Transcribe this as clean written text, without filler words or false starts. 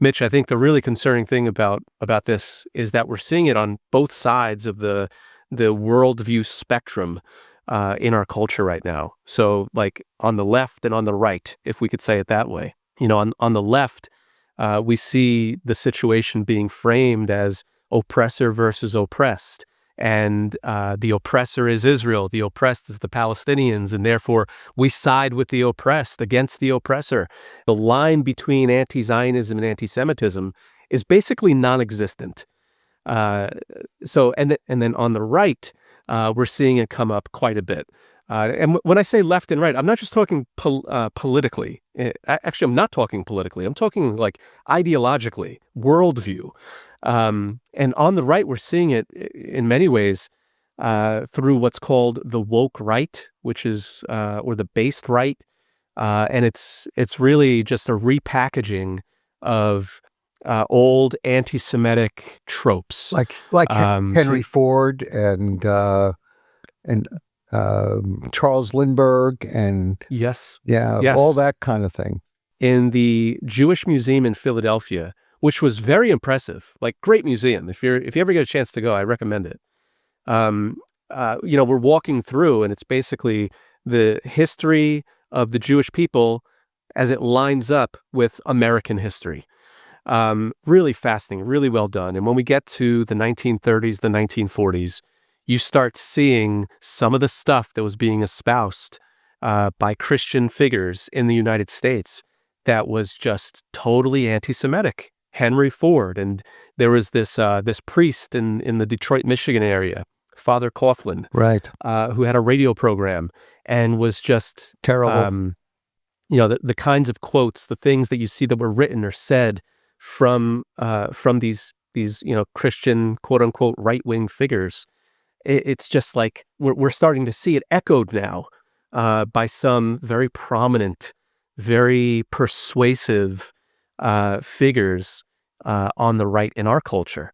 Mitch, I think the really concerning thing about this is that we're seeing it on both sides of the worldview spectrum in our culture right now. So, like on the left and on the right, if we could say it that way. On the left, we see the situation being framed as oppressor versus oppressed. And the oppressor is Israel, the oppressed is the Palestinians, and therefore we side with the oppressed against the oppressor. The line between anti-Zionism and anti-Semitism is basically non-existent. And then on the right, we're seeing it come up quite a bit. And when I say left and right, I'm not just talking politically. Actually, I'm not talking politically. I'm talking like ideologically, worldview. And on the right, we're seeing it in many ways through what's called the woke right, which is or the based right, and it's really just a repackaging of old anti-Semitic tropes, like Henry Ford and Charles Lindbergh and yes, all that kind of thing. In the Jewish Museum in Philadelphia, which was very impressive, like great museum. If you ever get a chance to go, I recommend it. We're walking through, and it's basically the history of the Jewish people as it lines up with American history. Really fascinating, really well done. And when we get to the 1930s, the 1940s, you start seeing some of the stuff that was being espoused by Christian figures in the United States that was just totally anti-Semitic. Henry Ford, and there was this priest in the Detroit, Michigan area, Father Coughlin, right, who had a radio program and was just terrible. The kinds of quotes, the things that you see that were written or said from these Christian quote unquote right wing figures. It's just like we're starting to see it echoed now by some very prominent, very persuasive figures on the right in our culture.